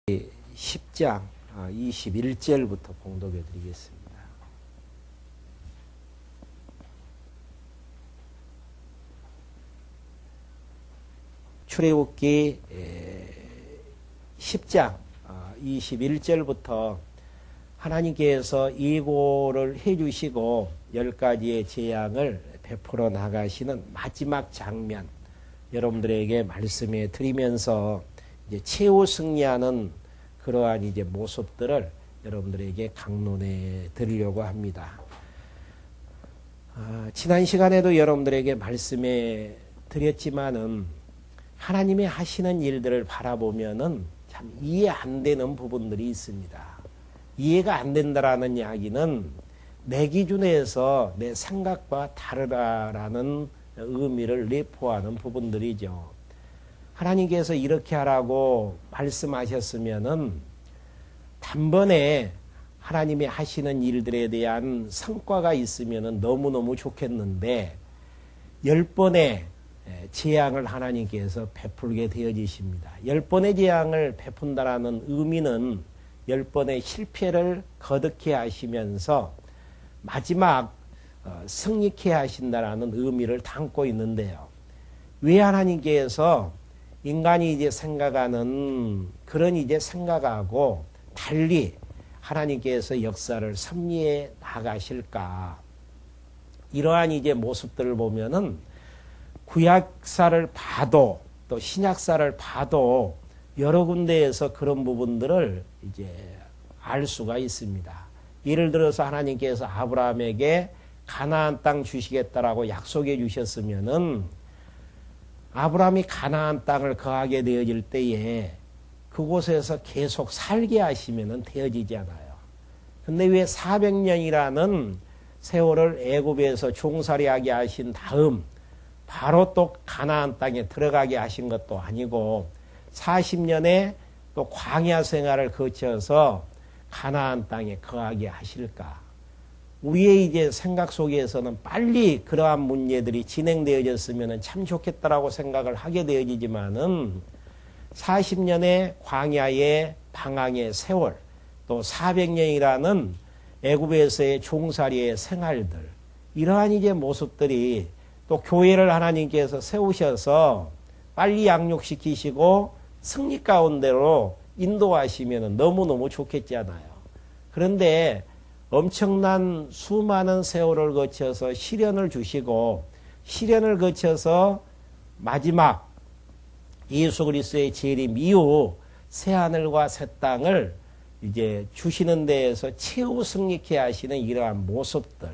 10장 21절부터 봉독해 드리겠습니다. 출애굽기 10장 21절부터 하나님께서 예고를 해주시고 10가지의 재앙을 베풀어 나가시는 마지막 장면 여러분들에게 말씀해 드리면서 이제 최후 승리하는 그러한 이제 모습들을 여러분들에게 강론해 드리려고 합니다. 지난 시간에도 여러분들에게 말씀해 드렸지만은 하나님이 하시는 일들을 바라보면은 참 이해 안 되는 부분들이 있습니다. 이해가 안 된다라는 이야기는 내 기준에서 내 생각과 다르다라는 의미를 내포하는 부분들이죠. 하나님께서 이렇게 하라고 말씀하셨으면은 단번에 하나님이 하시는 일들에 대한 성과가 있으면은 너무너무 좋겠는데 10번의 재앙을 하나님께서 베풀게 되어지십니다. 10번의 재앙을 베푼다라는 의미는 10번의 실패를 거듭케 하시면서 마지막 승리케 하신다라는 의미를 담고 있는데요. 왜 하나님께서 인간이 이제 생각하는 그런 이제 생각하고 달리 하나님께서 역사를 섭리해 나가실까? 이러한 이제 모습들을 보면은 구약사를 봐도 또 신약사를 봐도 여러 군데에서 그런 부분들을 이제 알 수가 있습니다. 예를 들어서 하나님께서 아브라함에게 가나안 땅 주시겠다라고 약속해 주셨으면은 아브라함이 가나안 땅을 거하게 되어질 때에 그곳에서 계속 살게 하시면은 되어지지 않아요. 근데 왜 400년이라는 세월을 애굽에서 종살이하게 하신 다음 바로 또 가나안 땅에 들어가게 하신 것도 아니고 40년의 또 광야 생활을 거쳐서 가나안 땅에 거하게 하실까? 우리의 이제 생각 속에서는 빨리 그러한 문제들이 진행되어졌으면 참 좋겠다라고 생각을 하게 되어지지만은 40년의 광야의 방황의 세월 또 400년이라는 애굽에서의 종살이의 생활들 이러한 이제 모습들이 또 교회를 하나님께서 세우셔서 빨리 양육시키시고 승리 가운데로 인도하시면 너무너무 좋겠지 않아요. 그런데 엄청난 수많은 세월을 거쳐서 시련을 주시고 시련을 거쳐서 마지막 예수 그리스도의 재림 이후 새하늘과 새 땅을 이제 주시는 데에서 최후 승리케 하시는 이러한 모습들.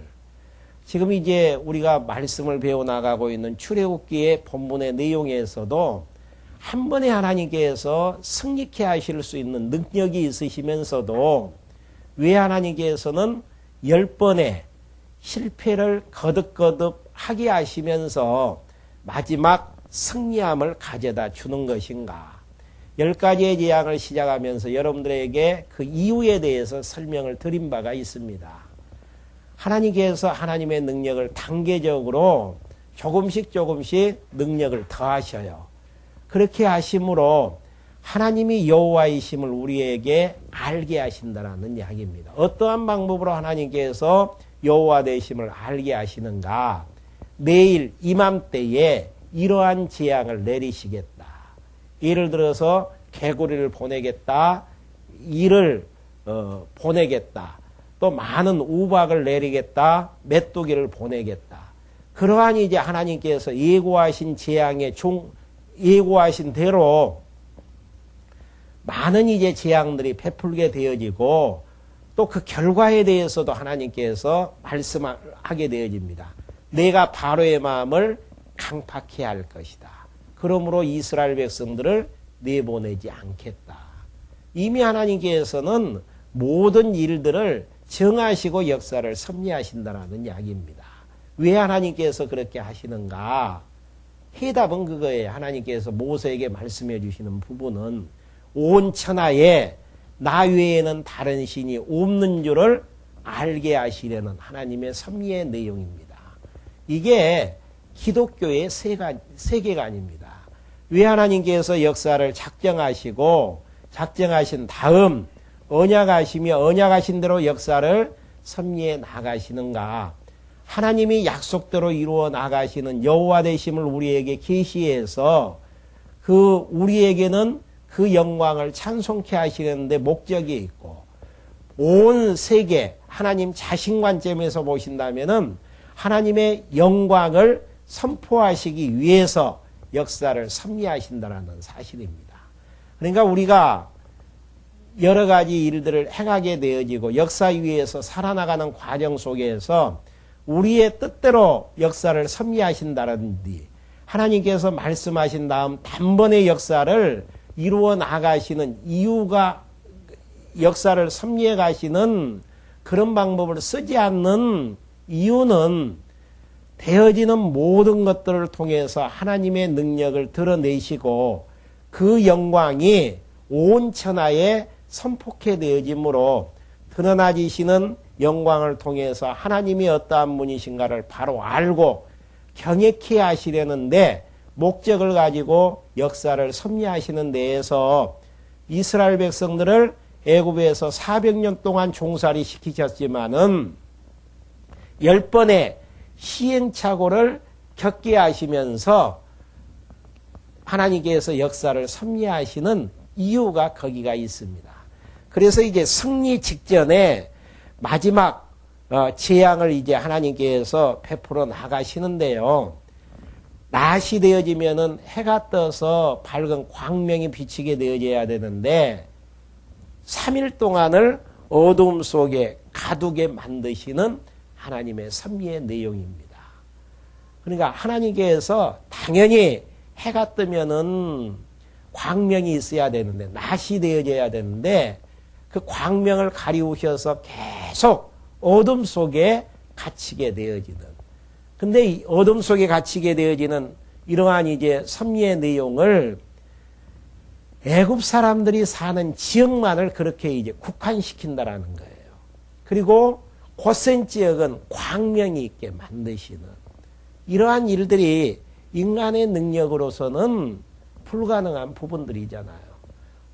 지금 이제 우리가 말씀을 배워나가고 있는 출애굽기의 본문의 내용에서도 한 번에 하나님께서 승리케 하실 수 있는 능력이 있으시면서도 왜 하나님께서는 10번의 실패를 거듭거듭 하게 하시면서 마지막 승리함을 가져다 주는 것인가? 10가지의 재앙을 시작하면서 여러분들에게 그 이유에 대해서 설명을 드린 바가 있습니다. 하나님께서 하나님의 능력을 단계적으로 조금씩 능력을 더하셔요. 그렇게 하심으로 하나님이 여호와이심을 우리에게 알게 하신다라는 이야기입니다. 어떠한 방법으로 하나님께서 여호와 되심을 알게 하시는가? 내일 이맘때에 이러한 재앙을 내리시겠다. 예를 들어서 개구리를 보내겠다. 이를 보내겠다. 또 많은 우박을 내리겠다. 메뚜기를 보내겠다. 그러한 이제 하나님께서 예고하신 재앙의 예고하신 대로 많은 이제 재앙들이 베풀게 되어지고 또 그 결과에 대해서도 하나님께서 말씀하게 되어집니다. 내가 바로의 마음을 강팍해 할 것이다. 그러므로 이스라엘 백성들을 내보내지 않겠다. 이미 하나님께서는 모든 일들을 정하시고 역사를 섭리하신다는 이야기입니다. 왜 하나님께서 그렇게 하시는가? 해답은 그거예요. 하나님께서 모세에게 말씀해 주시는 부분은 온 천하에 나 외에는 다른 신이 없는 줄을 알게 하시려는 하나님의 섭리의 내용입니다. 이게 기독교의 세계관입니다. 왜 하나님께서 역사를 작정하시고 작정하신 다음 언약하시며 언약하신 대로 역사를 섭리해 나가시는가. 하나님이 약속대로 이루어 나가시는 여호와 되심을 우리에게 계시해서 그 우리에게는 그 영광을 찬송케 하시는데 목적이 있고, 온 세계 하나님 자신 관점에서 보신다면은 하나님의 영광을 선포하시기 위해서 역사를 섭리하신다는 사실입니다. 그러니까 우리가 여러 가지 일들을 행하게 되어지고 역사 위에서 살아나가는 과정 속에서 우리의 뜻대로 역사를 섭리하신다는 데 하나님께서 말씀하신 다음 단번에 역사를 이루어 나가시는 이유가, 역사를 섭리해 가시는 그런 방법을 쓰지 않는 이유는 되어지는 모든 것들을 통해서 하나님의 능력을 드러내시고 그 영광이 온 천하에 선포케 되어지므로 드러나지시는 영광을 통해서 하나님이 어떠한 분이신가를 바로 알고 경외케 하시려는데 목적을 가지고 역사를 섭리하시는 데에서 이스라엘 백성들을 애굽에서 400년 동안 종살이 시키셨지만은 10번의 시행착오를 겪게 하시면서 하나님께서 역사를 섭리하시는 이유가 거기가 있습니다. 그래서 이제 승리 직전에 마지막 재앙을 이제 하나님께서 베풀어 나가시는데요. 낮이 되어지면은 해가 떠서 밝은 광명이 비치게 되어져야 되는데 3일 동안을 어두움 속에 가두게 만드시는 하나님의 섭리의 내용입니다. 그러니까 하나님께서 당연히 해가 뜨면은 광명이 있어야 되는데, 낮이 되어져야 되는데 그 광명을 가리우셔서 계속 어둠 속에 갇히게 되어지는, 근데 이 어둠 속에 갇히게 되어지는 이러한 이제 섭리의 내용을 애굽 사람들이 사는 지역만을 그렇게 이제 국한시킨다라는 거예요. 그리고 고센 지역은 광명이 있게 만드시는 이러한 일들이 인간의 능력으로서는 불가능한 부분들이잖아요.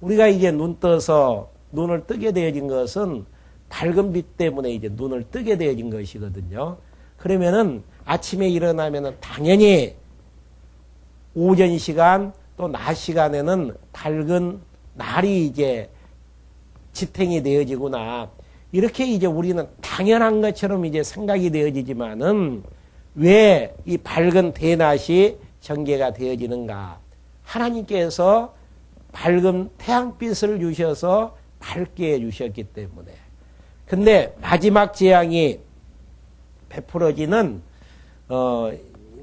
우리가 이제 눈 떠서 눈을 뜨게 되어진 것은 밝은 빛 때문에 이제 눈을 뜨게 되어진 것이거든요. 그러면은 아침에 일어나면은 당연히 오전 시간 또 낮 시간에는 밝은 날이 이제 지탱이 되어지구나. 이렇게 이제 우리는 당연한 것처럼 이제 생각이 되어지지만은 왜 이 밝은 대낮이 전개가 되어지는가? 하나님께서 밝은 태양빛을 주셔서 밝게 해주셨기 때문에. 근데 마지막 재앙이 베풀어지는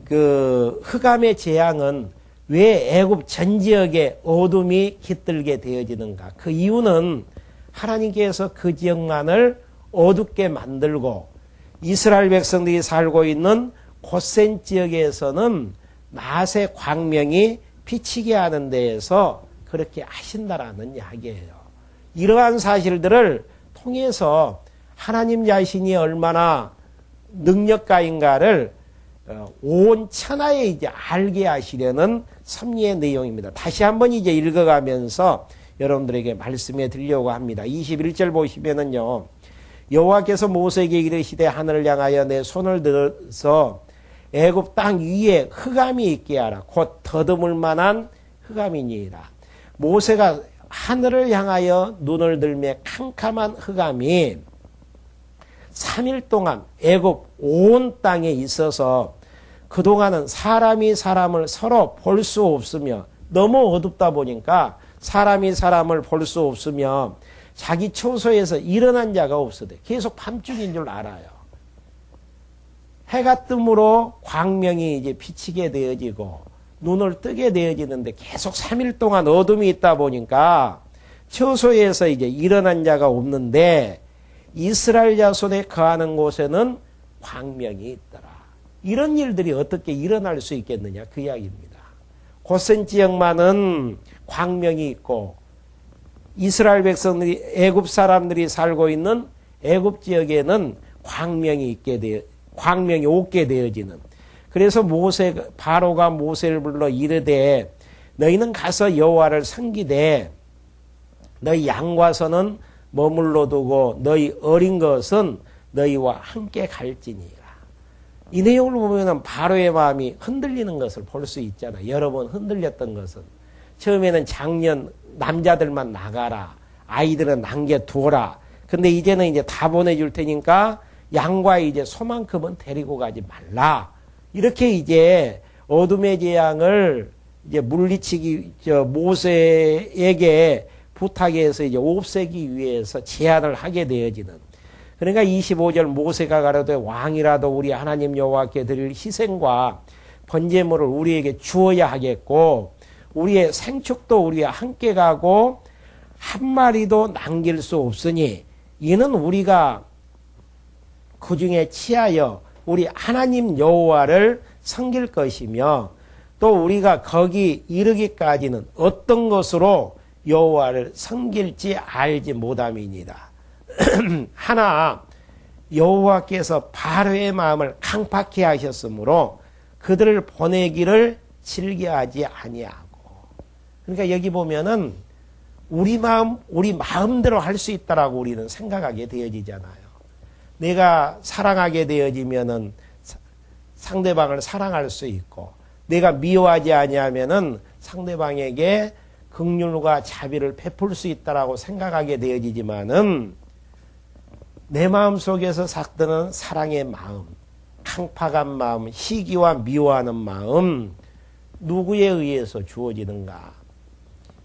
그 흑암의 재앙은 왜 애굽 전 지역에 어둠이 깃들게 되어지는가? 그 이유는 하나님께서 그 지역만을 어둡게 만들고 이스라엘 백성들이 살고 있는 고센 지역에서는 낮의 광명이 비치게 하는 데에서 그렇게 하신다라는 이야기예요. 이러한 사실들을 통해서 하나님 자신이 얼마나 능력가인가를 온 천하에 이제 알게 하시려는 섭리의 내용입니다. 다시 한번 이제 읽어가면서 여러분들에게 말씀해 드리려고 합니다. 21절 보시면은요. 여호와께서 모세에게 이르시되 하늘을 향하여 내 손을 들어서 애굽 땅 위에 흑암이 있게 하라. 곧 더듬을 만한 흑암이니라. 모세가 하늘을 향하여 눈을 들매 캄캄한 흑암이 3일 동안 애굽 온 땅에 있어서 그동안은 사람이 사람을 서로 볼 수 없으며 너무 어둡다 보니까 사람이 사람을 볼 수 없으며 자기 처소에서 일어난 자가 없어도 계속 밤중인 줄 알아요. 해가 뜸으로 광명이 이제 비치게 되어지고 눈을 뜨게 되어지는데 계속 3일 동안 어둠이 있다 보니까 처소에서 이제 일어난 자가 없는데 이스라엘 자손에 거하는 곳에는 광명이 있더라. 이런 일들이 어떻게 일어날 수 있겠느냐 그 이야기입니다. 고센 지역만은 광명이 있고 이스라엘 백성들이 애굽 사람들이 살고 있는 애굽 지역에는 광명이 없게 되어지는. 그래서 바로가 모세를 불러 이르되 너희는 가서 여호와를 섬기되 너희 양과서는 머물러 두고 너희 어린 것은 너희와 함께 갈지니라. 이 내용을 보면 바로의 마음이 흔들리는 것을 볼 수 있잖아. 여러 번 흔들렸던 것은. 처음에는 장년 남자들만 나가라. 아이들은 남겨두어라. 근데 이제는 이제 다 보내줄 테니까 양과 이제 소만큼은 데리고 가지 말라. 이렇게 이제 어둠의 재앙을 이제 물리치기, 모세에게 부탁해서 이제 없애기 위해서 제안을 하게 되어지는. 그러니까 25절 모세가 가로되 왕이라도 우리 하나님 여호와께 드릴 희생과 번제물을 우리에게 주어야 하겠고 우리의 생축도 우리와 함께 가고 한 마리도 남길 수 없으니 이는 우리가 그 중에 취하여 우리 하나님 여호와를 섬길 것이며 또 우리가 거기 이르기까지는 어떤 것으로 여호와를 섬길지 알지 못함이니라. 하나 여호와께서 바로의 마음을 강팍케 하셨으므로 그들을 보내기를 즐겨하지 아니하고. 그러니까 여기 보면은 우리 마음대로 할 수 있다라고 우리는 생각하게 되어지잖아요. 내가 사랑하게 되어지면은 상대방을 사랑할 수 있고, 내가 미워하지 아니하면은 상대방에게 긍휼과 자비를 베풀 수 있다라고 생각하게 되어지지만은 내 마음 속에서 삭드는 사랑의 마음, 강팍한 마음, 시기와 미워하는 마음 누구에 의해서 주어지는가?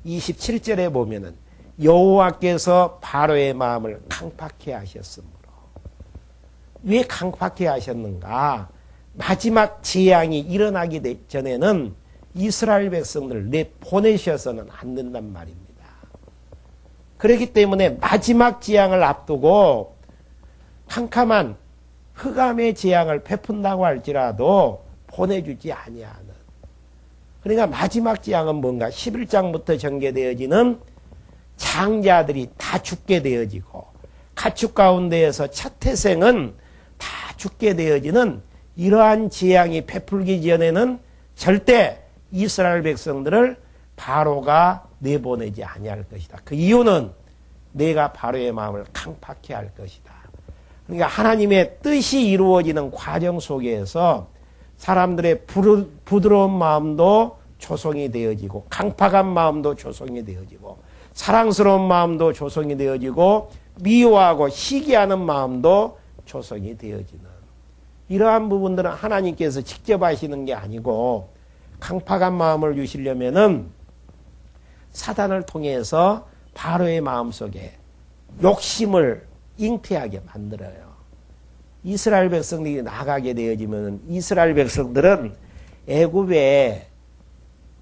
27절에 보면은 여호와께서 바로의 마음을 강팍케 하셨으므로. 왜 강팍케 하셨는가? 마지막 재앙이 일어나기 전에는 이스라엘 백성들을 내보내셔서는 안 된단 말입니다. 그렇기 때문에 마지막 재앙을 앞두고 캄캄한 흑암의 재앙을 베푼다고 할지라도 보내주지 아니하는. 그러니까 마지막 재앙은 뭔가 11장부터 전개되어지는 장자들이 다 죽게 되어지고 가축 가운데에서 첫 태생은 다 죽게 되어지는 이러한 재앙이 베풀기 전에는 절대 이스라엘 백성들을 바로가 내보내지 아니할 것이다. 그 이유는 내가 바로의 마음을 강팍케 할 것이다. 그러니까 하나님의 뜻이 이루어지는 과정 속에서 사람들의 부드러운 마음도 조성이 되어지고 강팍한 마음도 조성이 되어지고 사랑스러운 마음도 조성이 되어지고 미워하고 시기하는 마음도 조성이 되어지는 이러한 부분들은 하나님께서 직접 하시는 게 아니고 강팍한 마음을 주시려면은 사단을 통해서 바로의 마음속에 욕심을 잉태하게 만들어요. 이스라엘 백성들이 나가게 되어지면 이스라엘 백성들은 애굽의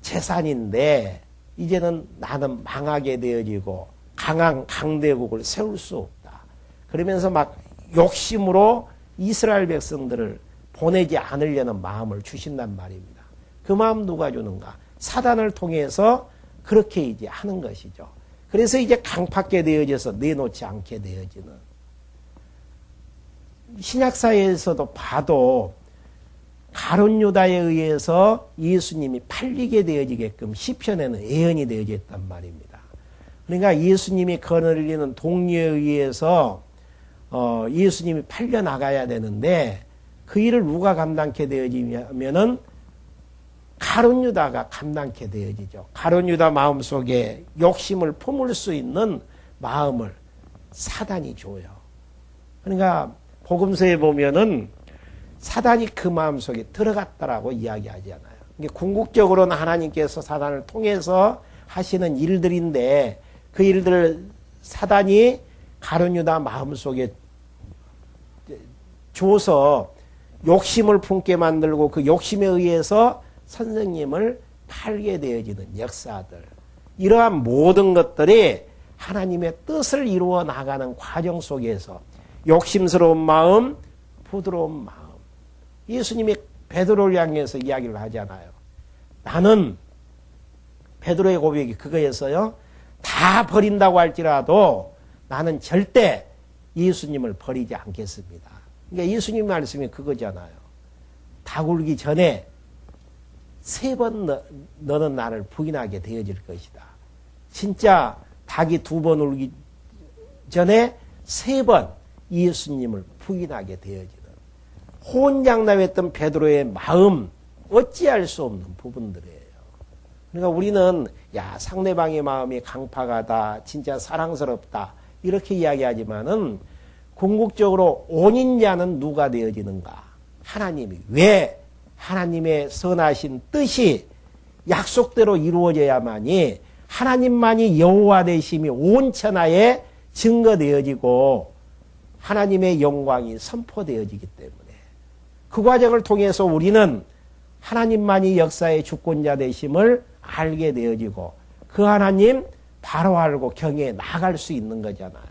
재산인데 이제는 나는 망하게 되어지고 강한 강대국을 세울 수 없다. 그러면서 막 욕심으로 이스라엘 백성들을 보내지 않으려는 마음을 주신단 말입니다. 그 마음 누가 주는가? 사단을 통해서 그렇게 이제 하는 것이죠. 그래서 이제 강팍게 되어져서 내놓지 않게 되어지는. 신약사에서도 봐도 가룟 유다에 의해서 예수님이 팔리게 되어지게끔 시편에는 예언이 되어져 있단 말입니다. 그러니까 예수님이 거느리는 동리에 의해서 예수님이 팔려 나가야 되는데 그 일을 누가 감당케 되어지냐면은 가룟 유다가 감당케 되어지죠. 가룟 유다 마음속에 욕심을 품을 수 있는 마음을 사단이 줘요. 그러니까 복음서에 보면은 사단이 그 마음속에 들어갔다라고 이야기하잖아요. 궁극적으로는 하나님께서 사단을 통해서 하시는 일들인데 그 일들을 사단이 가룟 유다 마음속에 줘서 욕심을 품게 만들고 그 욕심에 의해서 선생님을 팔게 되어지는 역사들. 이러한 모든 것들이 하나님의 뜻을 이루어 나가는 과정 속에서 욕심스러운 마음, 부드러운 마음. 예수님이 베드로를 향해서 이야기를 하잖아요. 나는 베드로의 고백이 그거였어요. 다 버린다고 할지라도 나는 절대 예수님을 버리지 않겠습니다. 그러니까 예수님 말씀이 그거잖아요. 다 굴기 전에 3번 너는 나를 부인하게 되어질 것이다. 진짜 닭이 2번 울기 전에 3번 예수님을 부인하게 되어지는 호언장담했던 베드로의 마음, 어찌할 수 없는 부분들이에요. 그러니까 우리는 상대방의 마음이 강팍하다, 진짜 사랑스럽다 이렇게 이야기하지만은 궁극적으로 온인자는 누가 되어지는가? 하나님이. 왜? 하나님의 선하신 뜻이 약속대로 이루어져야만이 하나님만이 여호와 되심이 온 천하에 증거되어지고 하나님의 영광이 선포되어지기 때문에 그 과정을 통해서 우리는 하나님만이 역사의 주권자 되심을 알게 되어지고 그 하나님 바로 알고 경외에 나아갈 수 있는 거잖아요.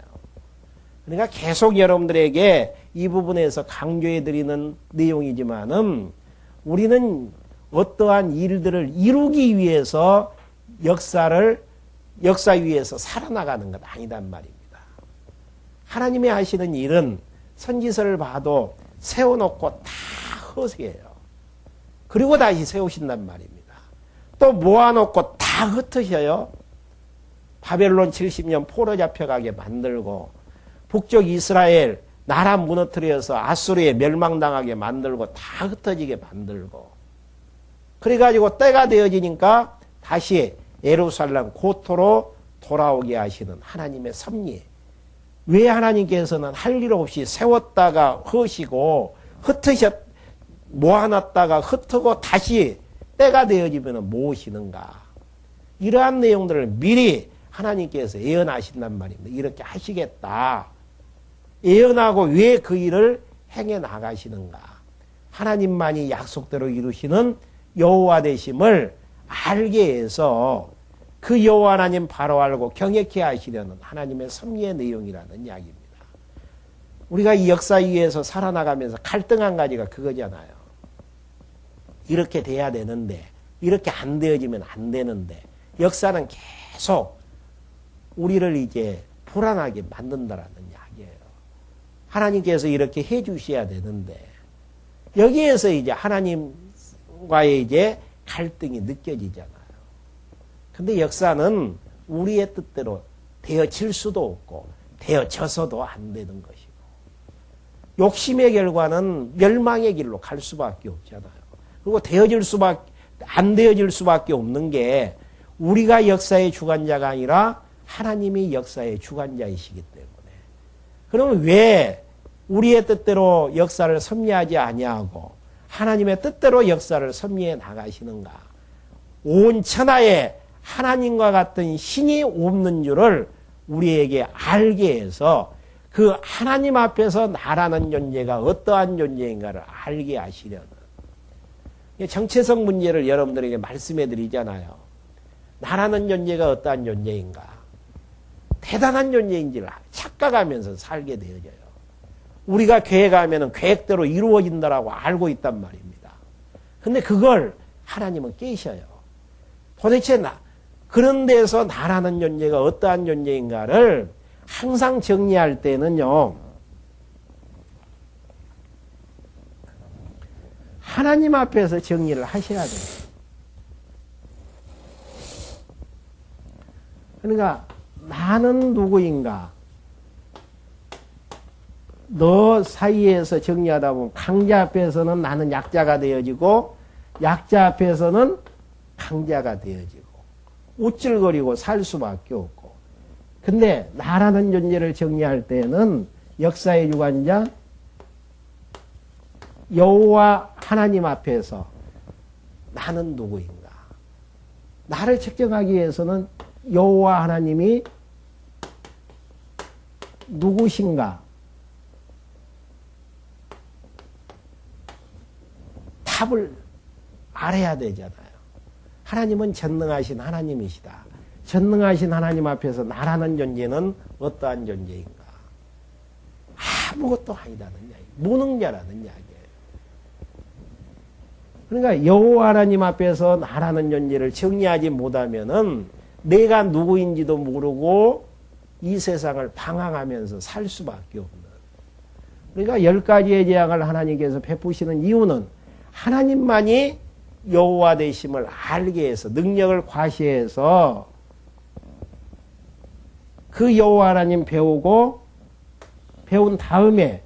그러니까 계속 여러분들에게 이 부분에서 강조해 드리는 내용이지만은 우리는 어떠한 일들을 이루기 위해서 역사 위에서 살아나가는 것 아니단 말입니다. 하나님이 하시는 일은 선지서를 봐도 세워놓고 다 허세예요. 그리고 다시 세우신단 말입니다. 또 모아놓고 다 흩으셔요. 바벨론 70년 포로 잡혀가게 만들고 북쪽 이스라엘 나라 무너뜨려서 아수르에 멸망당하게 만들고 다 흩어지게 만들고 그래가지고 때가 되어지니까 다시 예루살렘 고토로 돌아오게 하시는 하나님의 섭리. 왜 하나님께서는 할 일 없이 세웠다가 허시고 모아놨다가 흩고 다시 때가 되어지면 모으시는가? 이러한 내용들을 미리 하나님께서 예언하신단 말입니다. 이렇게 하시겠다. 예언하고 왜 그 일을 행해 나가시는가? 하나님만이 약속대로 이루시는 여호와 되심을 알게 해서 그 여호와 하나님 바로 알고 경외케 하시려는 하나님의 섭리의 내용이라는 이야기입니다. 우리가 이 역사 위에서 살아나가면서 갈등 한 가지가 그거잖아요. 이렇게 돼야 되는데 이렇게 안 되어지면 안 되는데 역사는 계속 우리를 이제 불안하게 만든다라는 이야기예요. 하나님께서 이렇게 해 주셔야 되는데 여기에서 이제 하나님과의 이제 갈등이 느껴지잖아요. 근데 역사는 우리의 뜻대로 되어질 수도 없고 되어져서도 안 되는 것이고 욕심의 결과는 멸망의 길로 갈 수밖에 없잖아요. 그리고 안 되어질 수밖에 없는 게 우리가 역사의 주관자가 아니라 하나님이 역사의 주관자이시기 때문에. 그러면 왜 우리의 뜻대로 역사를 섭리하지 아니하고 하나님의 뜻대로 역사를 섭리해 나가시는가? 온 천하에 하나님과 같은 신이 없는 줄을 우리에게 알게 해서 그 하나님 앞에서 나라는 존재가 어떠한 존재인가를 알게 하시려는 정체성 문제를 여러분들에게 말씀해 드리잖아요. 나라는 존재가 어떠한 존재인가? 대단한 존재인지를 착각하면서 살게 되어져요. 우리가 계획하면 계획대로 이루어진다라고 알고 있단 말입니다. 근데 그걸 하나님은 깨셔요. 도대체 그런 데서 나라는 존재가 어떠한 존재인가를 항상 정리할 때는요. 하나님 앞에서 정리를 하셔야 돼요. 그러니까 나는 누구인가? 너 사이에서 정리하다 보면 강자 앞에서는 나는 약자가 되어지고 약자 앞에서는 강자가 되어지고 우쭐거리고 살 수밖에 없고 근데 나라는 존재를 정리할 때는 역사의 주관자 여호와 하나님 앞에서 나는 누구인가? 나를 측정하기 위해서는 여호와 하나님이 누구신가? 답을 알아야 되잖아요. 하나님은 전능하신 하나님이시다. 전능하신 하나님 앞에서 나라는 존재는 어떠한 존재인가? 아무것도 아니다는 이야기. 무능자라는 이야기예요. 그러니까 여호와 하나님 앞에서 나라는 존재를 정리하지 못하면은 내가 누구인지도 모르고 이 세상을 방황하면서 살 수밖에 없는. 그러니까 10가지의 재앙을 하나님께서 베푸시는 이유는 하나님만이 여호와 되심을 알게 해서 능력을 과시해서 그 여호와 하나님 배운 다음에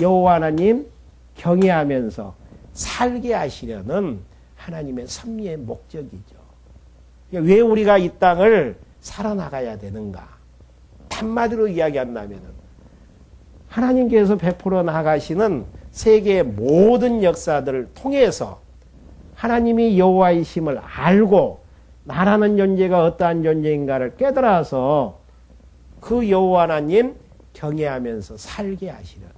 여호와 하나님 경외하면서 살게 하시려는 하나님의 섭리의 목적이죠. 왜 우리가 이 땅을 살아나가야 되는가? 한마디로 이야기한다면 하나님께서 베풀어 나가시는 세계의 모든 역사들을 통해서 하나님이 여호와이심을 알고 나라는 존재가 어떠한 존재인가를 깨달아서 그 여호와 하나님 경외하면서 살게 하시려는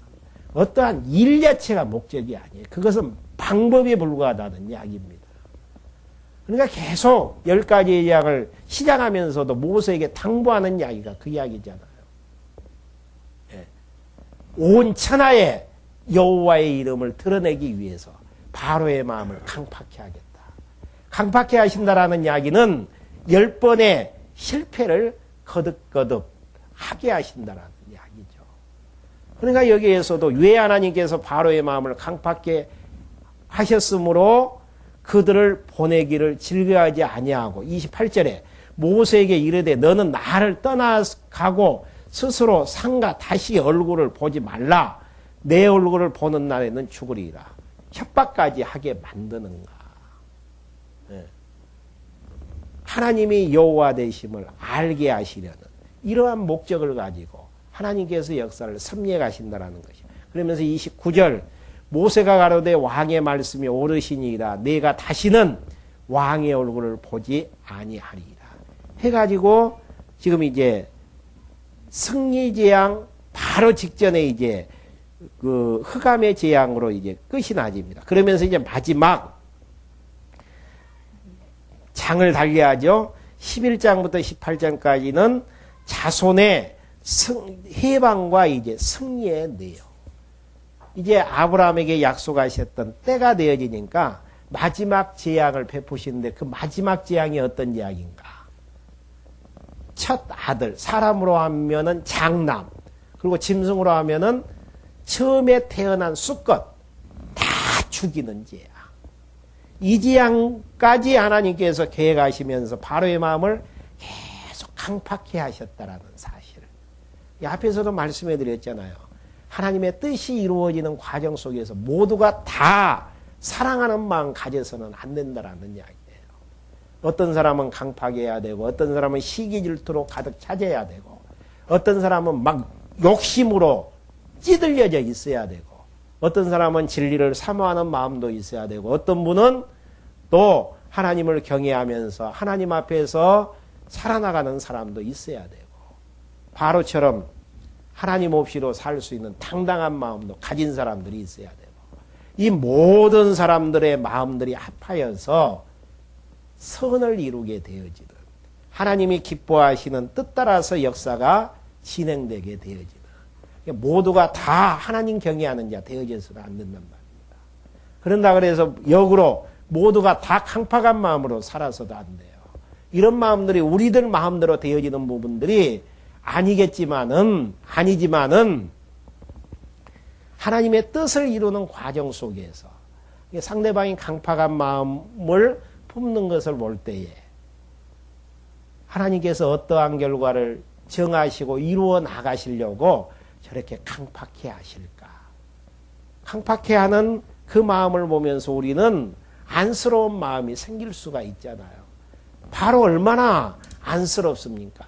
어떠한 일 자체가 목적이 아니에요. 그것은 방법에 불과하다는 이야기입니다. 그러니까 계속 10가지의 이야기를 시작하면서도 모세에게 당부하는 이야기가 그 이야기잖아요. 예. 온 천하에 여호와의 이름을 드러내기 위해서 바로의 마음을 강팍해 하겠다. 강팍해 하신다라는 이야기는 10번의 실패를 거듭거듭 하게 하신다라는 이야기죠. 그러니까 여기에서도 왜 하나님께서 바로의 마음을 강팍해 하셨으므로 그들을 보내기를 즐거워하지 아니하고 28절에 모세에게 이르되 너는 나를 떠나가고 스스로 상가 다시 얼굴을 보지 말라. 내 얼굴을 보는 날에는 죽으리라. 협박까지 하게 만드는가. 네. 하나님이 여호와 되심을 알게 하시려는 이러한 목적을 가지고 하나님께서 역사를 섭리해 가신다라는 것이죠. 그러면서 29절 모세가 가로되 왕의 말씀이 옳으시니이다. 내가 다시는 왕의 얼굴을 보지 아니하리라. 해가지고 지금 이제 승리재앙 바로 직전에 이제 그 흑암의 재앙으로 이제 끝이 나집니다. 그러면서 이제 마지막 장을 달려야죠. 11장부터 18장까지는 자손의 해방과 이제 승리의 내용. 이제 아브라함에게 약속하셨던 때가 되어지니까 마지막 재앙을 베푸시는데 그 마지막 재앙이 어떤 재앙인가? 첫 아들, 사람으로 하면은 장남, 그리고 짐승으로 하면은 처음에 태어난 수컷 다 죽이는 재앙. 이 재앙까지 하나님께서 계획하시면서 바로의 마음을 계속 강팍해 하셨다라는 사실. 이 앞에서도 말씀해 드렸잖아요. 하나님의 뜻이 이루어지는 과정 속에서 모두가 다 사랑하는 마음 가져서는 안 된다라는 이야기예요. 어떤 사람은 강팍해야 되고 어떤 사람은 시기 질투로 가득 차져야 되고 어떤 사람은 막 욕심으로 찌들려져 있어야 되고 어떤 사람은 진리를 사모하는 마음도 있어야 되고 어떤 분은 또 하나님을 경외하면서 하나님 앞에서 살아나가는 사람도 있어야 되고 바로처럼 하나님 없이도 살 수 있는 당당한 마음도 가진 사람들이 있어야 되고 이 모든 사람들의 마음들이 합하여서 선을 이루게 되어지는 하나님이 기뻐하시는 뜻 따라서 역사가 진행되게 되어지는 모두가 다 하나님 경외하는 자 되어져서는 안 된단 말입니다. 그런다 그래서 역으로 모두가 다 강팍한 마음으로 살아서도 안 돼요. 이런 마음들이 우리들 마음대로 되어지는 부분들이 아니지만은 하나님의 뜻을 이루는 과정 속에서 상대방이 강팍한 마음을 품는 것을 볼 때에 하나님께서 어떠한 결과를 정하시고 이루어 나가시려고 저렇게 강팍해 하실까? 강팍해 하는 그 마음을 보면서 우리는 안쓰러운 마음이 생길 수가 있잖아요. 바로 얼마나 안쓰럽습니까?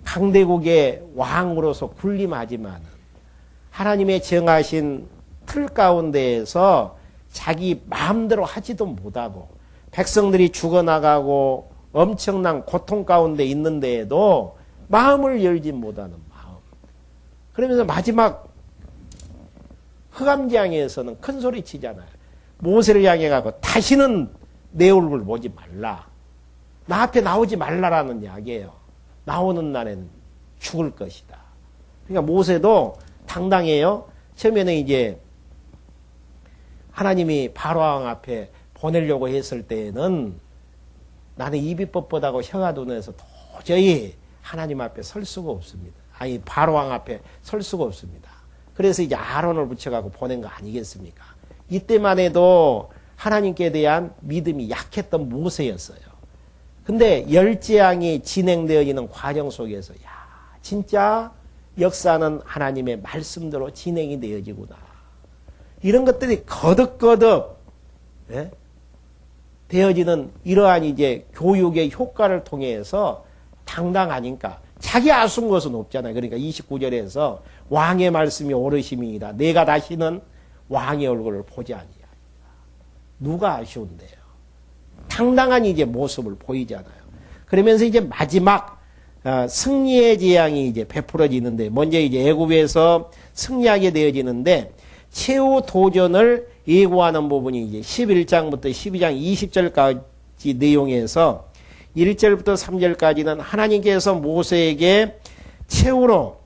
강대국의 왕으로서 군림하지만 하나님의 정하신 틀 가운데에서 자기 마음대로 하지도 못하고 백성들이 죽어나가고 엄청난 고통 가운데 있는데에도 마음을 열지 못하는 마음. 그러면서 마지막 흑암재앙에서는 큰 소리 치잖아요. 모세를 향해 가고 다시는 내 얼굴 보지 말라. 나 앞에 나오지 말라라는 이야기예요. 나오는 날에는 죽을 것이다. 그러니까 모세도 당당해요. 처음에는 이제 하나님이 바로왕 앞에 보내려고 했을 때에는 나는 입이 뻣뻣하고 혀가 둔해서 도저히 하나님 앞에 설 수가 없습니다. 아니 바로왕 앞에 설 수가 없습니다. 그래서 이제 아론을 붙여가고 보낸 거 아니겠습니까? 이때만 해도 하나님께 대한 믿음이 약했던 모세였어요. 근데 열재앙이 진행되어지는 과정 속에서 야, 진짜 역사는 하나님의 말씀대로 진행이 되어지구나. 이런 것들이 거듭거듭 예? 되어지는 이러한 이제 교육의 효과를 통해서 당당하니까 자기 아쉬운 것은 없잖아요. 그러니까 29절에서 왕의 말씀이 오르심이니라. 내가 다시는 왕의 얼굴을 보지 아니하리라. 누가 아쉬운데요? 당당한 이제 모습을 보이잖아요. 그러면서 이제 마지막 승리의 재앙이 이제 베풀어지는데 먼저 이제 애굽에서 승리하게 되어지는데 최후 도전을 예고하는 부분이 이제 11장부터 12장 20절까지 내용에서 1절부터 3절까지는 하나님께서 모세에게 최후로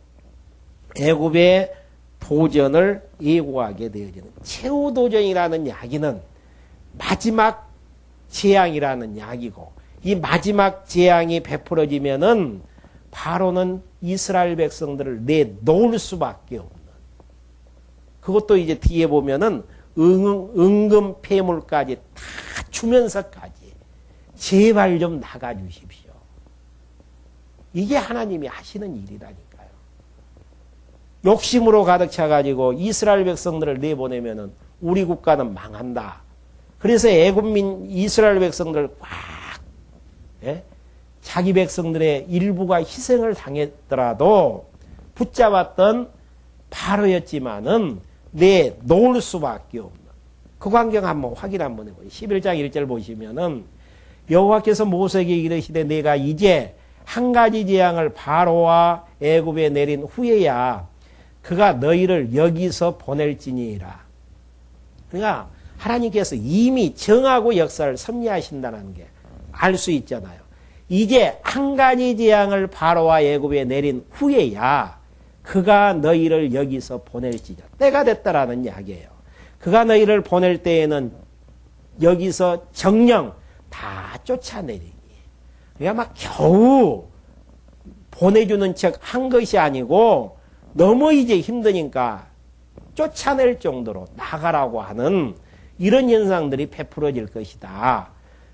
애굽의 도전을 예고하게 되어지는 최후 도전이라는 이야기는 마지막 재앙이라는 이야기고 이 마지막 재앙이 베풀어지면은 바로는 이스라엘 백성들을 내놓을 수밖에 없는 그것도 이제 뒤에 보면은 은금 폐물까지 다 주면서까지 제발 좀 나가 주십시오. 이게 하나님이 하시는 일이라니까요. 욕심으로 가득 차가지고 이스라엘 백성들을 내보내면은 우리 국가는 망한다. 그래서 애굽민 이스라엘 백성들 꽉 예? 자기 백성들의 일부가 희생을 당했더라도 붙잡았던 바로였지만은 내놓을 수밖에 없는 그 광경 한번 확인 한번 해보세요. 11장 1절 보시면은 여호와께서 모세에게 이르시되 내가 이제 한 가지 재앙을 바로와 애굽에 내린 후에야 그가 너희를 여기서 보낼지니라. 그러니까 하나님께서 이미 정하고 역사를 섭리하신다는 게 알 수 있잖아요. 이제 한 가지 재앙을 바로와 애굽에 내린 후에야 그가 너희를 여기서 보낼지냐. 때가 됐다라는 이야기예요. 그가 너희를 보낼 때에는 여기서 정령 다 쫓아내리니. 그러니까 막 겨우 보내주는 척 한 것이 아니고 너무 이제 힘드니까 쫓아낼 정도로 나가라고 하는 이런 현상들이 베풀어질 것이다.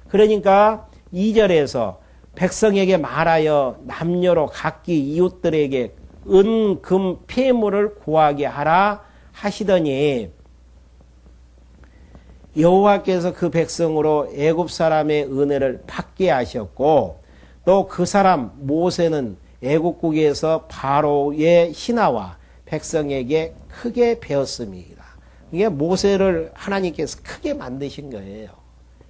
그러니까 2절에서 백성에게 말하여 남녀로 각기 이웃들에게 은, 금, 폐물을 구하게 하라 하시더니 여호와께서 그 백성으로 애굽 사람의 은혜를 받게 하셨고 또 그 사람 모세는 애굽국에서 바로의 신하와 백성에게 크게 배웠습니다. 이게 모세를 하나님께서 크게 만드신 거예요.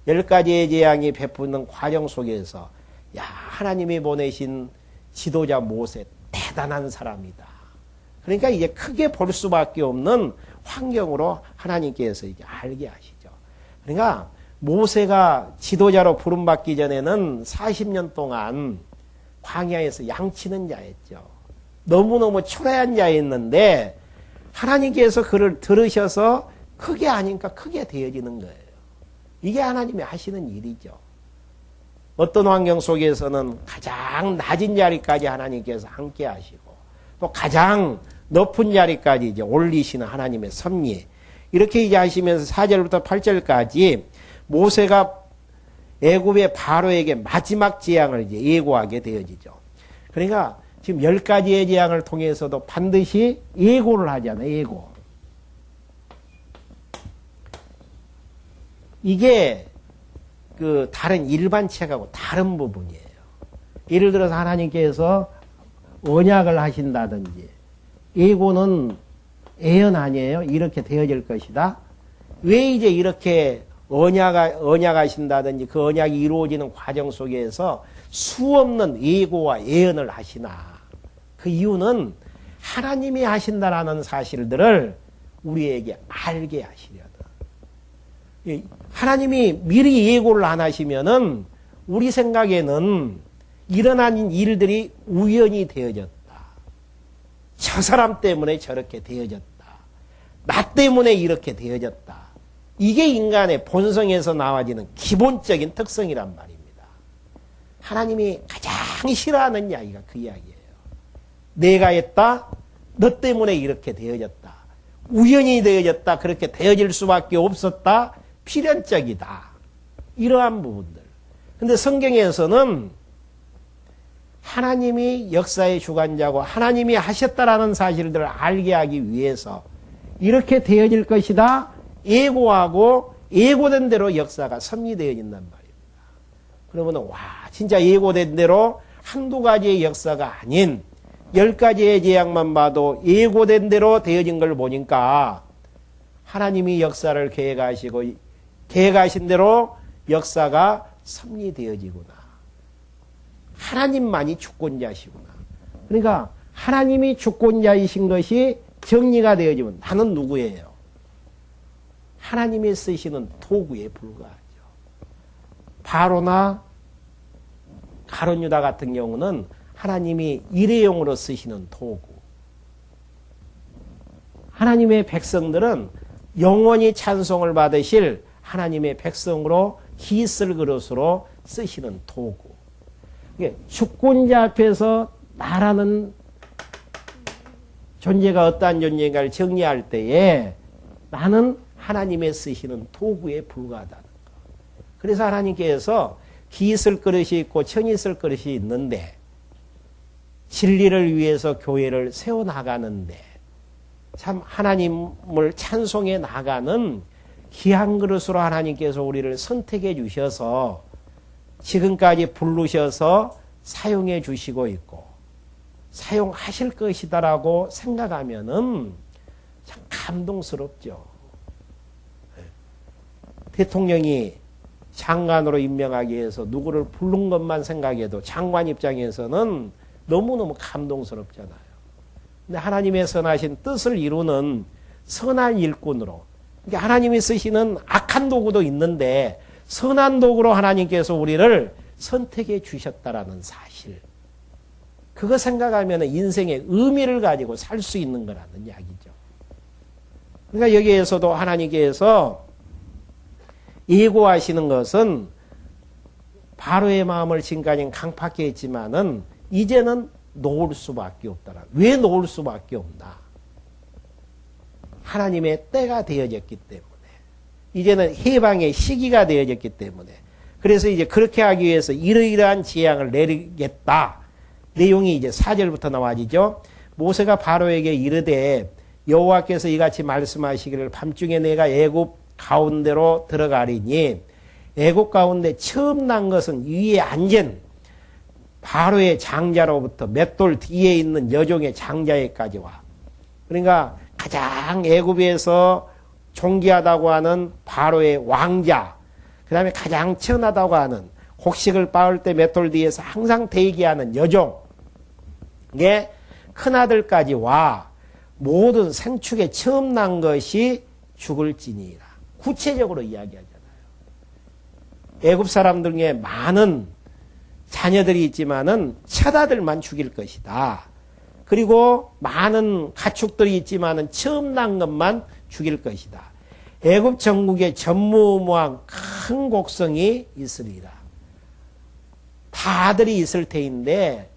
10가지의 재앙이 베푸는 과정 속에서 야, 하나님이 보내신 지도자 모세 대단한 사람이다. 그러니까 이제 크게 볼 수밖에 없는 환경으로 하나님께서 이제 알게 하시죠. 그러니까 모세가 지도자로 부름받기 전에는 40년 동안 광야에서 양치는 자였죠. 너무너무 초라한 자였는데 하나님께서 그를 들으셔서 크게 하니까 크게 되어지는 거예요. 이게 하나님이 하시는 일이죠. 어떤 환경 속에서는 가장 낮은 자리까지 하나님께서 함께 하시고 또 가장 높은 자리까지 이제 올리시는 하나님의 섭리. 이렇게 이제 하시면서 4절부터 8절까지 모세가 애굽의 바로에게 마지막 재앙을 이제 예고하게 되어지죠. 그러니까 지금 10가지의 재앙을 통해서도 반드시 예고를 하잖아요. 예고. 이게 그 다른 일반 책하고 다른 부분이에요. 예를 들어서 하나님께서 언약을 하신다든지 예고는 예언 아니에요. 이렇게 되어질 것이다. 왜 이제 이렇게 언약하신다든지 그 언약이 이루어지는 과정 속에서 수없는 예고와 예언을 하시나. 그 이유는 하나님이 하신다라는 사실들을 우리에게 알게 하시려다. 하나님이 미리 예고를 안 하시면은 우리 생각에는 일어난 일들이 우연히 되어졌다. 저 사람 때문에 저렇게 되어졌다. 나 때문에 이렇게 되어졌다. 이게 인간의 본성에서 나와지는 기본적인 특성이란 말입니다. 하나님이 가장 싫어하는 이야기가 그 이야기예요. 내가 했다. 너 때문에 이렇게 되어졌다. 우연히 되어졌다. 그렇게 되어질 수밖에 없었다. 필연적이다. 이러한 부분들. 근데 성경에서는 하나님이 역사의 주관자고 하나님이 하셨다라는 사실들을 알게 하기 위해서 이렇게 되어질 것이다 예고하고 예고된 대로 역사가 섭리되어진단 말입니다. 그러면 와 진짜 예고된 대로 한두 가지의 역사가 아닌 10가지의 재앙만 봐도 예고된 대로 되어진 걸 보니까 하나님이 역사를 계획하신 대로 역사가 섭리되어지구나. 하나님만이 주권자시구나. 그러니까 하나님이 주권자이신 것이 정리가 되어지면 나는 누구예요? 하나님이 쓰시는 도구에 불과하죠. 바로나 가룟 유다 같은 경우는 하나님이 일회용으로 쓰시는 도구. 하나님의 백성들은 영원히 찬송을 받으실 하나님의 백성으로 기슬 그릇으로 쓰시는 도구. 주권자 앞에서 나라는 존재가 어떠한 존재인가를 정리할 때에 나는 하나님의 쓰시는 도구에 불과하다는 것. 그래서 하나님께서 기슬 그릇이 있고 천이슬 그릇이 있는데 진리를 위해서 교회를 세워나가는데 참 하나님을 찬송해 나가는 귀한 그릇으로 하나님께서 우리를 선택해 주셔서 지금까지 부르셔서 사용해 주시고 있고 사용하실 것이다라고 생각하면은 참 감동스럽죠. 대통령이 장관으로 임명하기 위해서 누구를 부른 것만 생각해도 장관 입장에서는 너무너무 감동스럽잖아요. 근데 하나님의 선하신 뜻을 이루는 선한 일꾼으로, 그러니까 하나님이 쓰시는 악한 도구도 있는데 선한 도구로 하나님께서 우리를 선택해 주셨다라는 사실. 그거 생각하면 인생의 의미를 가지고 살 수 있는 거라는 이야기죠. 그러니까 여기에서도 하나님께서 예고하시는 것은 바로의 마음을 지금까지는 강팍해 했지만은 이제는 놓을 수밖에 없다라. 왜 놓을 수밖에 없나? 하나님의 때가 되어졌기 때문에. 이제는 해방의 시기가 되어졌기 때문에. 그래서 이제 그렇게 하기 위해서 이러이러한 재앙을 내리겠다. 내용이 이제 4절부터 나와지죠. 모세가 바로에게 이르되 여호와께서 이같이 말씀하시기를 밤중에 내가 애굽 가운데로 들어가리니 애굽 가운데 처음 난 것은 위에 앉은 바로의 장자로부터 맷돌 뒤에 있는 여종의 장자에까지 와. 그러니까 가장 애굽에서 존귀하다고 하는 바로의 왕자, 그 다음에 가장 천하다고 하는 곡식을 빻을 때 맷돌 뒤에서 항상 대기하는 여종의 큰아들까지 와. 모든 생축에 처음 난 것이 죽을지니라. 구체적으로 이야기하잖아요. 애굽 사람들 중에 많은 자녀들이 있지만은 첫 아들만 죽일 것이다. 그리고 많은 가축들이 있지만은 처음 난 것만 죽일 것이다. 애굽 전국에 전무후무한 큰 곡성이 있으리라. 다 아들이 있을 테인데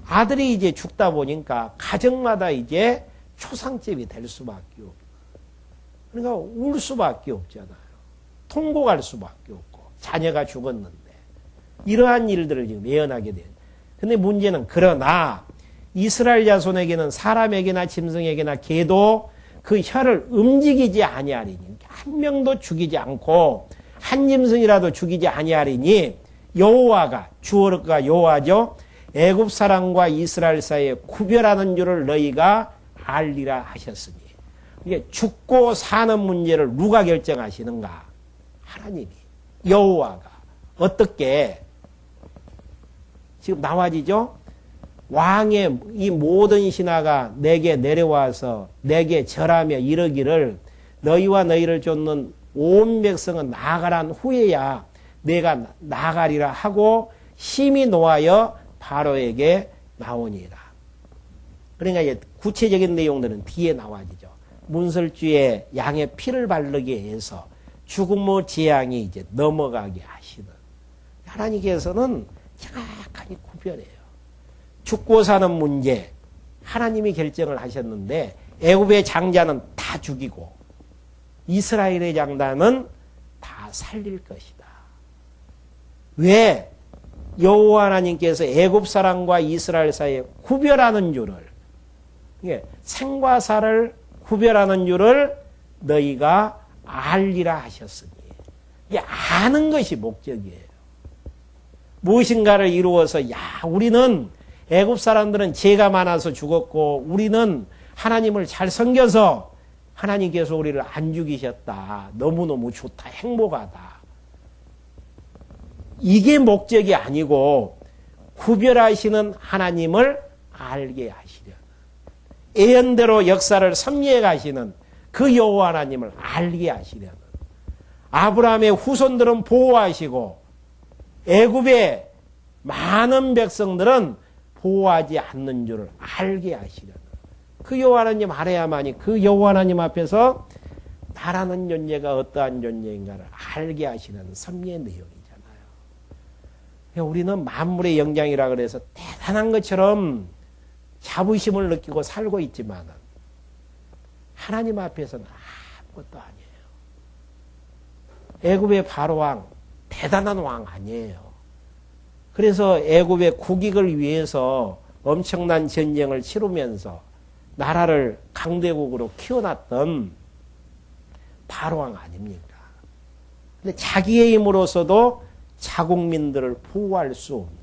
아들이 이제 죽다 보니까 가정마다 이제 초상집이 될 수밖에 없고, 그러니까 울 수밖에 없잖아요. 통곡할 수밖에 없고, 자녀가 죽었는데 이러한 일들을 지금 예언하게 돼요. 근데 문제는 그러나 이스라엘 자손에게는 사람에게나 짐승에게나 개도 그 혀를 움직이지 아니하리니, 한 명도 죽이지 않고 한 짐승이라도 죽이지 아니하리니 여호와가, 주어가 여호와죠, 애굽 사람과 이스라엘 사이에 구별하는 줄을 너희가 알리라 하셨으니. 이게 죽고 사는 문제를 누가 결정하시는가? 하나님이, 여호와가. 어떻게? 지금 나와지죠? 왕의 이 모든 신하가 내게 내려와서 내게 절하며 이르기를 너희와 너희를 쫓는 온 백성은 나아가란 후에야 내가 나가리라 하고 심히 노하여 바로에게 나오니라. 그러니까 이제 구체적인 내용들은 뒤에 나와지죠. 문설주에 양의 피를 바르게 해서 죽음의 재앙이 이제 넘어가게 하시는. 하나님께서는 정확하게 구별해요. 죽고 사는 문제 하나님이 결정을 하셨는데 애굽의 장자는 다 죽이고 이스라엘의 장자는 다 살릴 것이다. 왜? 여호와 하나님께서 애굽 사람과 이스라엘 사이에 구별하는 줄을, 생과 사를 구별하는 줄을 너희가 알리라 하셨으니, 이게 아는 것이 목적이에요. 무엇인가를 이루어서 우리는 애굽 사람들은 죄가 많아서 죽었고 우리는 하나님을 잘 섬겨서 하나님께서 우리를 안 죽이셨다. 너무너무 좋다. 행복하다. 이게 목적이 아니고 구별하시는 하나님을 알게 하시려는, 예언대로 역사를 섭리해 가시는 그 여호와 하나님을 알게 하시려는, 아브라함의 후손들은 보호하시고 애굽의 많은 백성들은 보호하지 않는 줄을 알게 하시려는, 그 여호와 하나님 알아야만이 그 여호와 하나님 앞에서 나라는 존재가 어떠한 존재인가를 알게 하시는 섭리의 내용이잖아요. 우리는 만물의 영장이라 그래서 대단한 것처럼 자부심을 느끼고 살고 있지만 하나님 앞에서는 아무것도 아니에요. 애굽의 바로왕 대단한 왕 아니에요. 그래서 애굽의 국익을 위해서 엄청난 전쟁을 치르면서 나라를 강대국으로 키워놨던 바로왕 아닙니까? 근데 자기의 힘으로서도 자국민들을 보호할 수 없는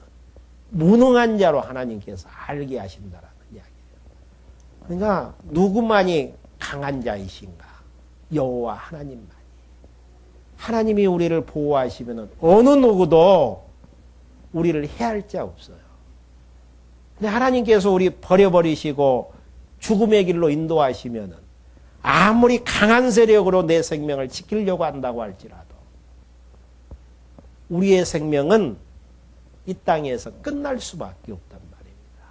무능한 자로 하나님께서 알게 하신다라는 이야기예요. 그러니까 누구만이 강한 자이신가? 여호와 하나님만이. 하나님이 우리를 보호하시면 어느 누구도 우리를 해할 자 없어요. 근데 하나님께서 우리 버려버리시고 죽음의 길로 인도하시면 아무리 강한 세력으로 내 생명을 지키려고 한다고 할지라도 우리의 생명은 이 땅에서 끝날 수밖에 없단 말입니다.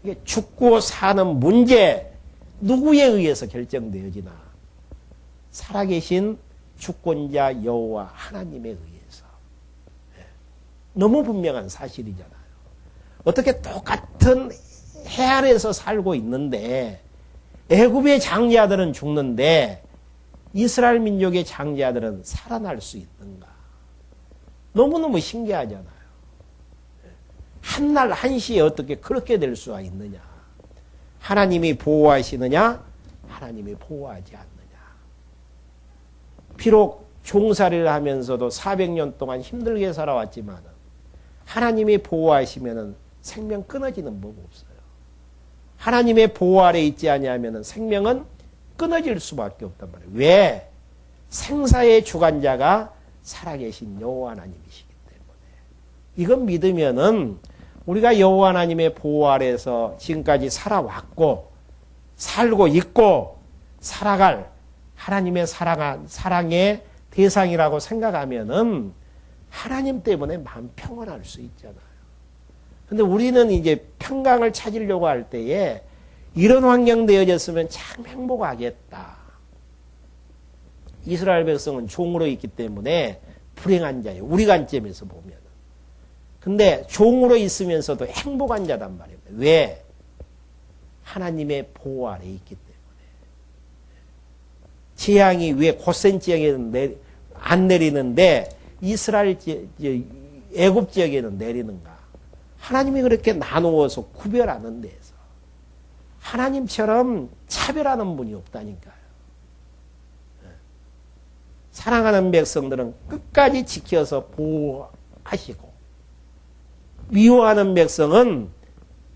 이게 죽고 사는 문제 누구에 의해서 결정되어지나? 살아계신 주권자 여호와 하나님에 의해서. 너무 분명한 사실이잖아요. 어떻게 똑같은 해 아래에서 살고 있는데 애굽의 장자들은 죽는데 이스라엘 민족의 장자들은 살아날 수 있는가? 너무너무 신기하잖아요. 한날 한시에 어떻게 그렇게 될 수가 있느냐? 하나님이 보호하시느냐? 하나님이 보호하지 않느냐? 비록 종살이를 하면서도 400년 동안 힘들게 살아왔지만 하나님이 보호하시면 생명 끊어지는 법 없어요. 하나님의 보호 아래 있지 아니하면 생명은 끊어질 수밖에 없단 말이에요. 왜? 생사의 주관자가 살아계신 여호와 하나님이시기 때문에. 이건 믿으면은 우리가 여호와 하나님의 보호 아래서 지금까지 살아왔고 살고 있고 살아갈 하나님의 사랑의 대상이라고 생각하면은 하나님 때문에 마음 평안할 수 있잖아요. 근데 우리는 이제 평강을 찾으려고 할 때에 이런 환경 되어졌으면 참 행복하겠다. 이스라엘 백성은 종으로 있기 때문에 불행한 자예요. 우리 관점에서 보면. 근데 종으로 있으면서도 행복한 자단 말입니다. 왜? 하나님의 보호 아래 있기 때문에. 재앙이 왜 고센 지역에는 안 내리는데 이스라엘 애굽 지역에는 내리는가? 하나님이 그렇게 나누어서 구별하는 데에서 하나님처럼 차별하는 분이 없다니까요. 사랑하는 백성들은 끝까지 지켜서 보호하시고 미워하는 백성은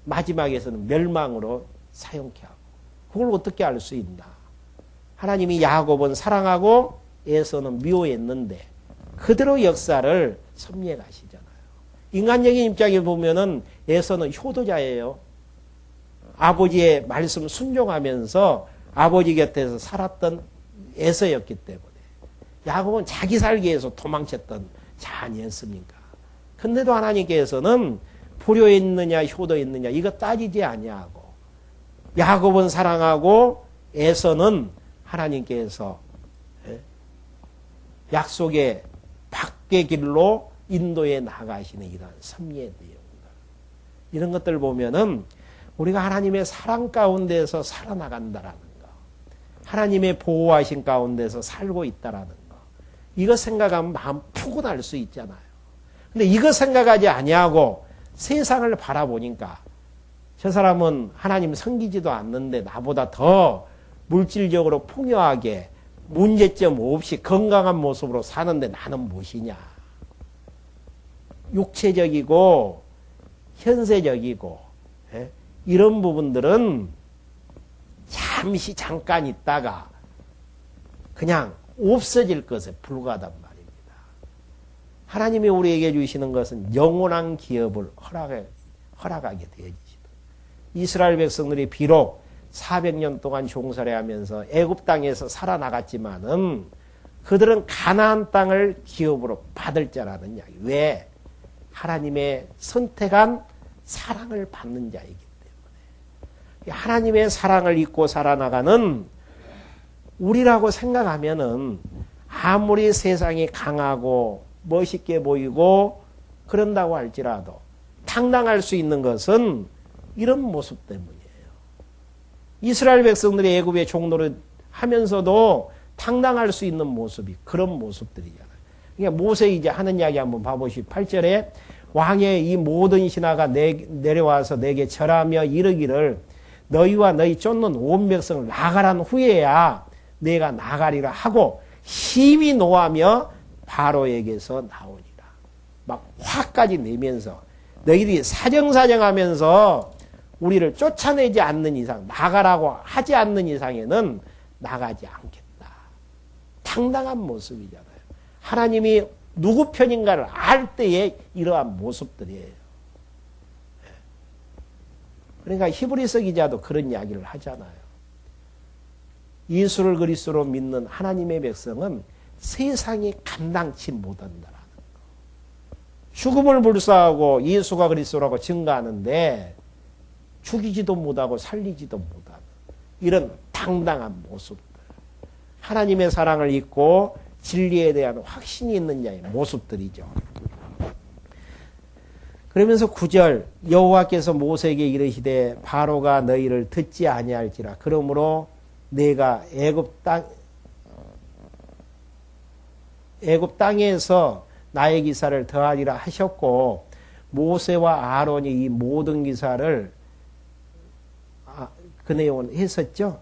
마지막에서는 멸망으로 사용케 하고. 그걸 어떻게 알 수 있나? 하나님이 야곱은 사랑하고 에서는 미워했는데 그대로 역사를 섭리해 가시잖아요. 인간적인 입장에 보면은 에서는 효도자예요. 아버지의 말씀 순종하면서 아버지 곁에서 살았던 에서였기 때문에. 야곱은 자기 살기 위해서 도망쳤던 자 아니었습니까? 근데도 하나님께서는 불효했느냐 효도했느냐 이거 따지지 아니하고 야곱은 사랑하고 에서는 하나님께서 약속의 밖의 길로 인도에 나가시는 이러한 섭리의 내용들. 이런 것들 보면은 우리가 하나님의 사랑 가운데서 살아나간다라는 거. 하나님의 보호하신 가운데서 살고 있다라는 거. 이거 생각하면 마음 푸근할 수 있잖아요. 근데 이거 생각하지 아니하고 세상을 바라보니까 저 사람은 하나님 섬기지도 않는데 나보다 더 물질적으로 풍요하게 문제점 없이 건강한 모습으로 사는데 나는 무엇이냐. 육체적이고 현세적이고 이런 부분들은 잠시 잠깐 있다가 그냥 없어질 것에 불과하단 말입니다. 하나님이 우리에게 주시는 것은 영원한 기업을 허락하게 되어지시다. 이스라엘 백성들이 비록 400년 동안 종살이 하면서 애굽 땅에서 살아나갔지만은 그들은 가나안 땅을 기업으로 받을 자라는 이야기. 왜? 하나님의 선택한 사랑을 받는 자이기 때문에. 하나님의 사랑을 잊고 살아나가는 우리라고 생각하면은 아무리 세상이 강하고 멋있게 보이고 그런다고 할지라도 당당할 수 있는 것은 이런 모습 때문이에요. 이스라엘 백성들이 애굽의 종노릇 하면서도 당당할 수 있는 모습이 그런 모습들이잖아요. 그러니까 모세 이제 하는 이야기 한번 봐보시오. 8절에 왕의 이 모든 신하가 내려와서 내게 절하며 이르기를 너희와 너희 쫓는 온 백성을 나가란 후에야 내가 나가리라 하고 심히 노하며 바로에게서 나오니라. 막 화까지 내면서 너희들이 사정사정하면서 우리를 쫓아내지 않는 이상, 나가라고 하지 않는 이상에는 나가지 않겠다. 당당한 모습이잖아요. 하나님이 누구 편인가를 알 때에 이러한 모습들이에요. 그러니까 히브리서 기자도 그런 이야기를 하잖아요. 예수를 그리스도로 믿는 하나님의 백성은 세상이 감당치 못한다라는 거. 죽음을 불사하고 예수가 그리스도라고 증거하는데 죽이지도 못하고 살리지도 못하는 이런 당당한 모습들. 하나님의 사랑을 잊고 진리에 대한 확신이 있는 자의 모습들이죠. 그러면서 9절 여호와께서 모세에게 이르시되 바로가 너희를 듣지 아니할지라. 그러므로 내가 애굽 땅에서 나의 기사를 더하리라 하셨고 모세와 아론이 이 모든 기사를 그 내용은 했었죠.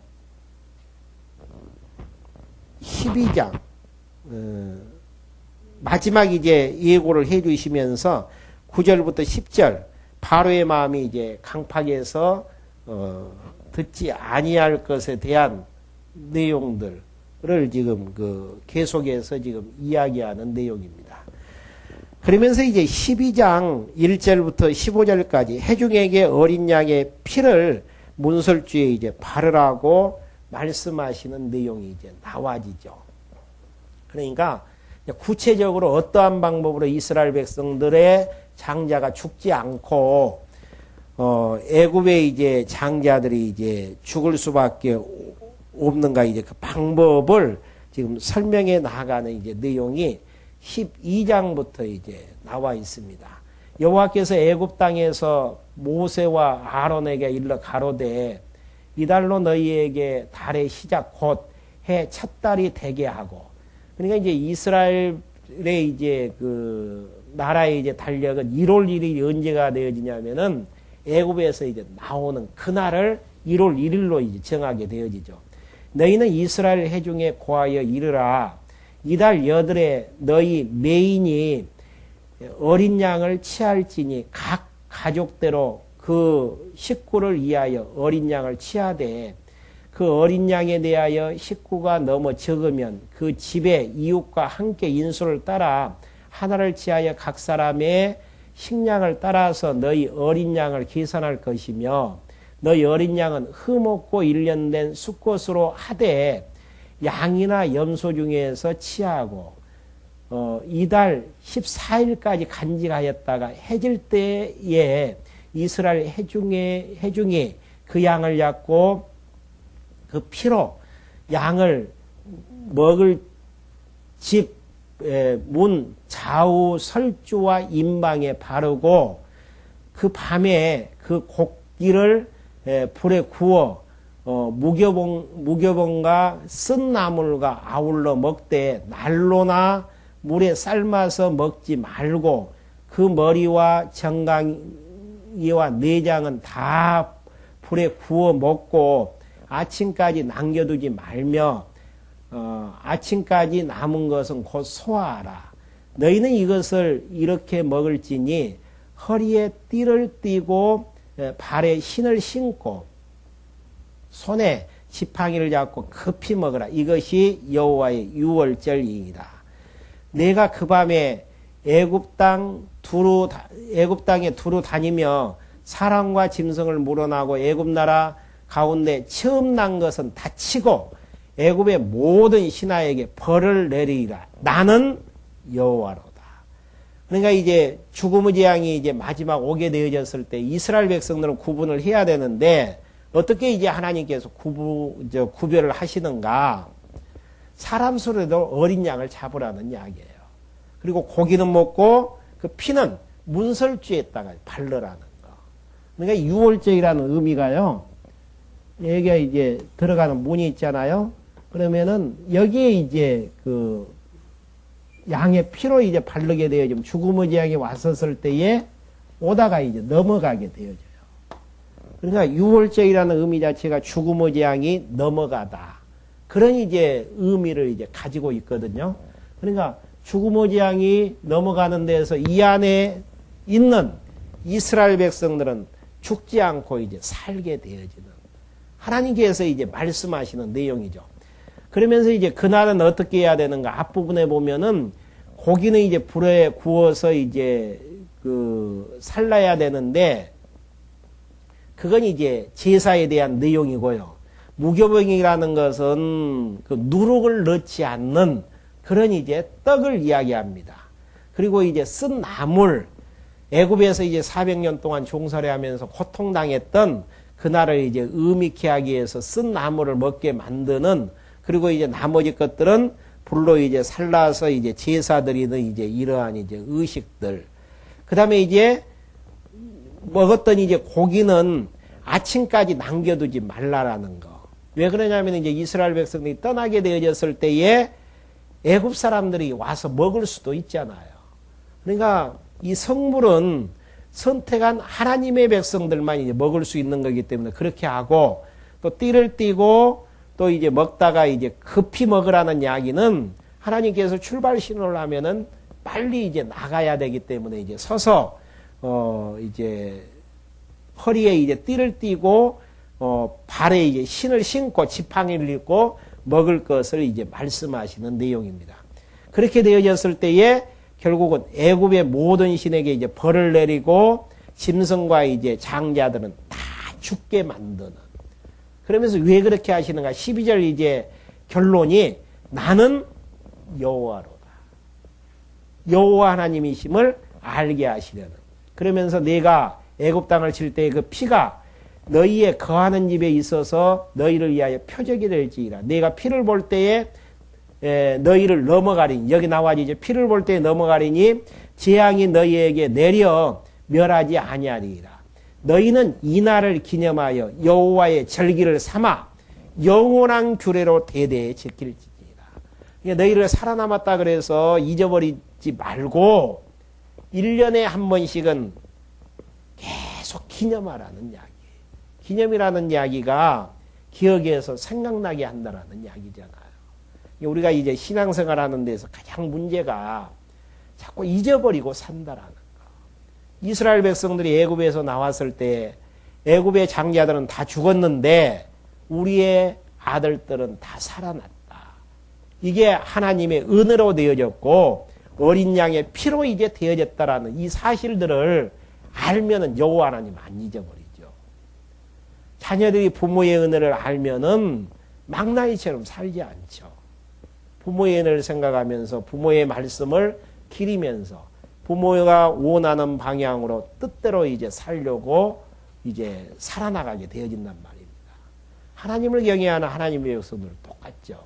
12장 마지막 이제 예고를 해 주시면서 9절부터 10절 바로의 마음이 이제 강팍해서 듣지 아니할 것에 대한 내용들을 지금 계속해서 지금 이야기하는 내용입니다. 그러면서 이제 12장 1절부터 15절까지 회중에게 어린 양의 피를 문설주에 이제 바르라고 말씀하시는 내용이 이제 나와지죠. 그러니까 구체적으로 어떠한 방법으로 이스라엘 백성들의 장자가 죽지 않고 애굽의 이제 장자들이 이제 죽을 수밖에 없는가 이제 그 방법을 지금 설명해 나가는 이제 내용이 12장부터 이제 나와 있습니다. 여호와께서 애굽 땅에서 모세와 아론에게 일러 가로되 이달로 너희에게 달의 시작 곧 해 첫 달이 되게 하고. 그러니까 이제 이스라엘의 이제 그 나라의 이제 달력은 1월 1일이 언제가 되어지냐면은 애굽에서 이제 나오는 그날을 1월 1일로 이제 정하게 되어지죠. 너희는 이스라엘 회중에 고하여 이르라. 이달 8에 너희 매인이 어린 양을 취할지니 각 가족대로 그 식구를 위하여 어린 양을 취하되 그 어린 양에 대하여 식구가 너무 적으면 그 집의 이웃과 함께 인수를 따라 하나를 취하여 각 사람의 식량을 따라서 너희 어린 양을 계산할 것이며 너희 어린 양은 흠없고 일련된 수컷으로 하되 양이나 염소 중에서 취하고 이달 14일까지 간직하였다가 해질 때에 이스라엘 회중이 그 양을 잡고 그 피로 양을 먹을 집 문 좌우 설주와 임방에 바르고 그 밤에 그 곡기를 불에 구워 무교봉과 쓴 나물과 아울러 먹되 난로나 물에 삶아서 먹지 말고 그 머리와 정강이와 내장은 다 불에 구워 먹고 아침까지 남겨두지 말며 아침까지 남은 것은 곧 소화하라. 너희는 이것을 이렇게 먹을지니 허리에 띠를 띠고 발에 신을 신고 손에 지팡이를 잡고 급히 먹으라. 이것이 여호와의 유월절이니라. 내가 그 밤에 애굽 땅에 두루 다니며 사람과 짐승을 물어나고 애굽 나라 가운데 처음 난 것은 다치고 애굽의 모든 신하에게 벌을 내리리라. 나는 여호와로다. 그러니까 이제 죽음의 재앙이 이제 마지막 오게 되어졌을 때 이스라엘 백성들은 구분을 해야 되는데 어떻게 이제 하나님께서 구별을 하시는가? 사람 수로도 어린 양을 잡으라는 이야기예요. 그리고 고기는 먹고 그 피는 문설주에다가 바르라는 거. 그러니까 유월절이라는 의미가요. 여기가 이제 들어가는 문이 있잖아요. 그러면은 여기에 이제 그 양의 피로 이제 바르게 되어지면 죽음의 재앙이 왔었을 때에 오다가 이제 넘어가게 되어져요. 그러니까 유월절이라는 의미 자체가 죽음의 재앙이 넘어가다. 그런 이제 의미를 이제 가지고 있거든요. 그러니까 죽음의 재앙이 넘어가는 데서 이 안에 있는 이스라엘 백성들은 죽지 않고 이제 살게 되어지는 하나님께서 이제 말씀하시는 내용이죠. 그러면서 이제 그날은 어떻게 해야 되는가? 앞부분에 보면은 고기는 이제 불에 구워서 이제 살라야 되는데 그건 이제 제사에 대한 내용이고요. 무교병이라는 것은 그 누룩을 넣지 않는 그런 이제 떡을 이야기합니다. 그리고 이제 쓴 나물, 애굽에서 이제 400년 동안 종살이 하면서 고통당했던 그날을 이제 의미케 하기 위해서 쓴 나물을 먹게 만드는 그리고 이제 나머지 것들은 불로 이제 살라서 이제 제사 드리는 이제 이러한 이제 의식들. 그 다음에 이제 먹었던 이제 고기는 아침까지 남겨두지 말라라는 거. 왜 그러냐면 이제 이스라엘 백성들이 떠나게 되어졌을 때에 애굽 사람들이 와서 먹을 수도 있잖아요. 그러니까 이 성물은 선택한 하나님의 백성들만 이제 먹을 수 있는 거기 때문에 그렇게 하고 또 띠를 띠고 또 이제 먹다가 이제 급히 먹으라는 이야기는 하나님께서 출발 신호를 하면은 빨리 이제 나가야 되기 때문에 이제 서서 이제 허리에 이제 띠를 띠고 발에 이제 신을 신고 지팡이를 입고 먹을 것을 이제 말씀하시는 내용입니다. 그렇게 되어졌을 때에 결국은 애굽의 모든 신에게 이제 벌을 내리고 짐승과 이제 장자들은 다 죽게 만드는. 그러면서 왜 그렇게 하시는가? 12절 이제 결론이 나는 여호와로다. 여호와 하나님이심을 알게 하시려는. 그러면서 내가 애굽 땅을 칠 때 그 피가 너희의 거하는 집에 있어서 너희를 위하여 표적이 될지니라. 내가 피를 볼 때에 너희를 넘어가리니 여기 나와지 이제 피를 볼 때에 넘어가리니 재앙이 너희에게 내려 멸하지 아니하리라. 너희는 이 날을 기념하여 여호와의 절기를 삼아 영원한 규례로 대대에 지킬지니라. 너희를 살아남았다 그래서 잊어버리지 말고 1년에 한 번씩은 계속 기념하라는 이야기. 기념이라는 이야기가 기억에서 생각나게 한다라는 이야기잖아요. 우리가 이제 신앙생활 하는 데서 가장 문제가 자꾸 잊어버리고 산다라는 거. 이스라엘 백성들이 애굽에서 나왔을 때 애굽의 장자들은 다 죽었는데 우리의 아들들은 다 살아났다. 이게 하나님의 은혜로 되어졌고 어린 양의 피로 이제 되어졌다라는 이 사실들을 알면은 여호와 하나님 안 잊어버리죠. 자녀들이 부모의 은혜를 알면은 망나니처럼 살지 않죠. 부모의 은혜를 생각하면서 부모의 말씀을 기리면서 부모가 원하는 방향으로 뜻대로 이제 살려고 이제 살아나가게 되어진단 말입니다. 하나님을 경외하는 하나님의 백성들 똑같죠.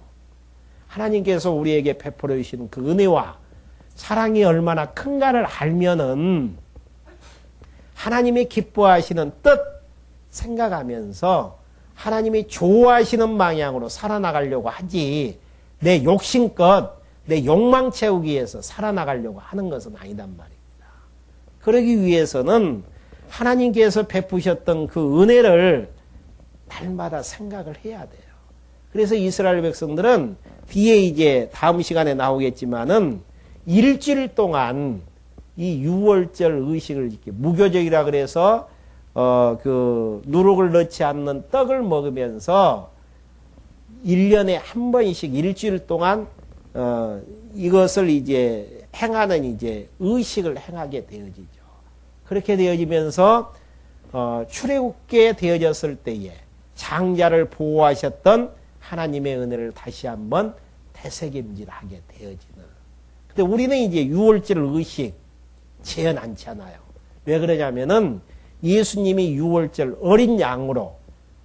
하나님께서 우리에게 베풀어 주시는 그 은혜와 사랑이 얼마나 큰가를 알면은 하나님이 기뻐하시는 뜻 생각하면서 하나님이 좋아하시는 방향으로 살아나가려고 하지 내 욕심껏 내 욕망 채우기 위해서 살아나가려고 하는 것은 아니단 말입니다. 그러기 위해서는 하나님께서 베푸셨던 그 은혜를 날마다 생각을 해야 돼요. 그래서 이스라엘 백성들은 뒤에 이제 다음 시간에 나오겠지만은 일주일 동안 이 유월절 의식을 이렇게 무교적이라 그래서 그 누룩을 넣지 않는 떡을 먹으면서 1년에 한 번씩 일주일 동안 이것을 이제 행하는 이제 의식을 행하게 되어지죠. 그렇게 되어지면서 출애굽게 되어졌을 때에 장자를 보호하셨던 하나님의 은혜를 다시 한번 되새김질하게 되어지는. 근데 우리는 이제 유월절 의식 재현 않잖아요. 왜 그러냐면은 예수님이 유월절 어린 양으로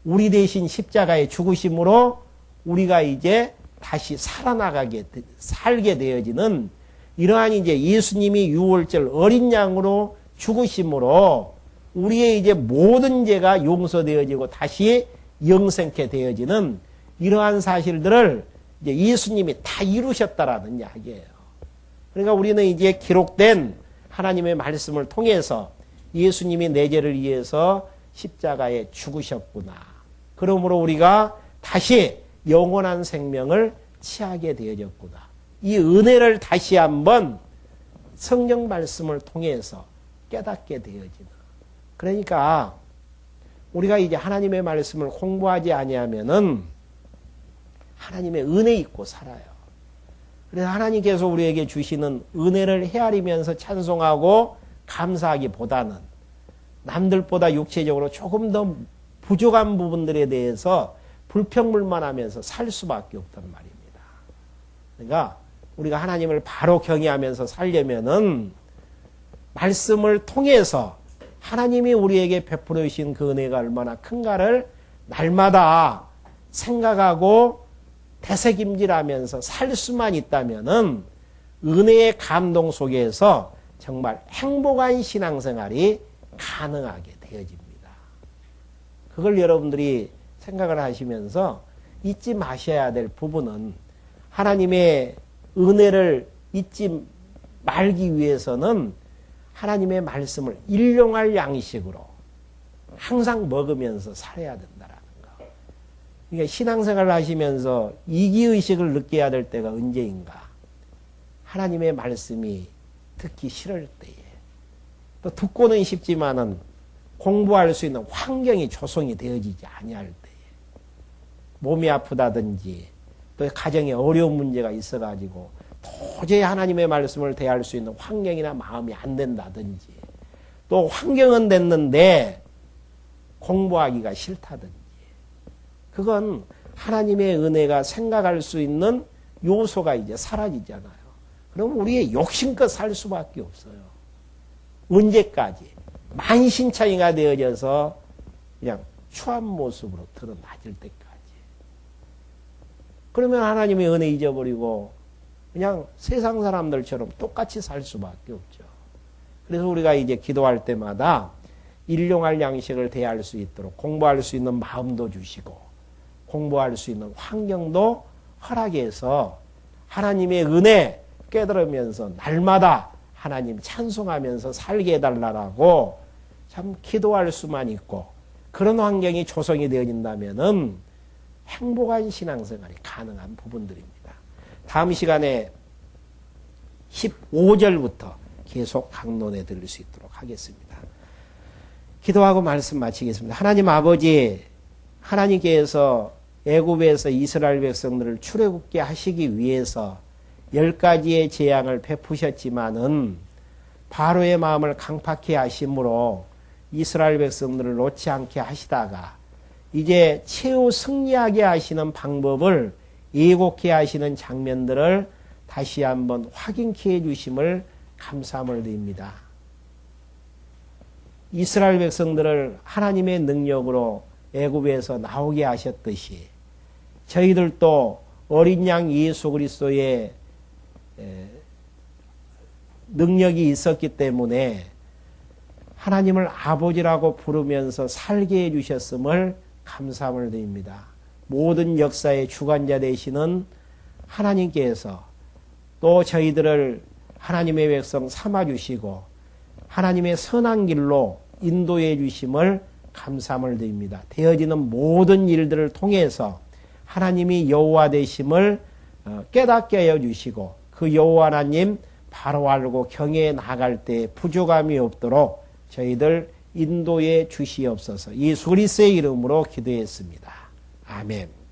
우리 대신 십자가에 죽으심으로 우리가 이제 다시 살게 되어지는 이러한 이제 예수님이 유월절 어린 양으로 죽으심으로 우리의 이제 모든 죄가 용서되어지고 다시 영생케 되어지는 이러한 사실들을 이제 예수님이 다 이루셨다라는 이야기예요. 그러니까 우리는 이제 기록된 하나님의 말씀을 통해서 예수님이 내 죄를 위해서 십자가에 죽으셨구나. 그러므로 우리가 다시 영원한 생명을 취하게 되어졌구나. 이 은혜를 다시 한번 성경 말씀을 통해서 깨닫게 되어지는. 그러니까 우리가 이제 하나님의 말씀을 공부하지 아니하면은 하나님의 은혜 있고 살아요. 그래서 하나님께서 우리에게 주시는 은혜를 헤아리면서 찬송하고 감사하기보다는 남들보다 육체적으로 조금 더 부족한 부분들에 대해서 불평불만하면서 살 수밖에 없단 말입니다. 그러니까 우리가 하나님을 바로 경외하면서 살려면은 말씀을 통해서 하나님이 우리에게 베풀어 주신 그 은혜가 얼마나 큰가를 날마다 생각하고 되새김질하면서 살 수만 있다면은 은혜의 감동 속에서 정말 행복한 신앙생활이 가능하게 되어집니다. 그걸 여러분들이 생각을 하시면서 잊지 마셔야 될 부분은 하나님의 은혜를 잊지 말기 위해서는 하나님의 말씀을 일용할 양식으로 항상 먹으면서 살아야 된다라는 거. 그러니까 신앙생활을 하시면서 이기의식을 느껴야 될 때가 언제인가? 하나님의 말씀이 듣기 싫을 때에, 또 듣고는 싶지만은 공부할 수 있는 환경이 조성이 되어지지 아니할 때에, 몸이 아프다든지 또 가정에 어려운 문제가 있어가지고 도저히 하나님의 말씀을 대할 수 있는 환경이나 마음이 안 된다든지, 또 환경은 됐는데 공부하기가 싫다든지, 그건 하나님의 은혜가 생각할 수 있는 요소가 이제 사라지잖아요. 그럼 우리의 욕심껏 살 수밖에 없어요. 언제까지? 만신창이가 되어져서 그냥 추한 모습으로 드러나질 때까지. 그러면 하나님의 은혜 잊어버리고 그냥 세상 사람들처럼 똑같이 살 수밖에 없죠. 그래서 우리가 이제 기도할 때마다 일용할 양식을 대할 수 있도록 공부할 수 있는 마음도 주시고 공부할 수 있는 환경도 허락해서 하나님의 은혜 깨달으면서 날마다 하나님 찬송하면서 살게 해달라고 참 기도할 수만 있고 그런 환경이 조성이 되어진다면은 행복한 신앙생활이 가능한 부분들입니다. 다음 시간에 15절부터 계속 강론해 드릴 수 있도록 하겠습니다. 기도하고 말씀 마치겠습니다. 하나님 아버지, 하나님께서 애굽에서 이스라엘 백성들을 출애굽게 하시기 위해서 10가지의 재앙을 베푸셨지만은 바로의 마음을 강팍해 하심으로 이스라엘 백성들을 놓지 않게 하시다가 이제 최후 승리하게 하시는 방법을 예고케 하시는 장면들을 다시 한번 확인케 해주심을 감사함을 드립니다. 이스라엘 백성들을 하나님의 능력으로 애굽에서 나오게 하셨듯이 저희들도 어린 양 예수 그리스도의 능력이 있었기 때문에 하나님을 아버지라고 부르면서 살게 해주셨음을 감사함을 드립니다. 모든 역사의 주관자 되시는 하나님께서 또 저희들을 하나님의 백성 삼아주시고 하나님의 선한 길로 인도해 주심을 감사함을 드립니다. 되어지는 모든 일들을 통해서 하나님이 여호와 되심을 깨닫게 하여 주시고 그 여호와 하나님 바로 알고 경외해 나갈 때 부족함이 없도록 저희들 인도해 주시옵소서. 예수 그리스도의 이름으로 기도했습니다. 아멘.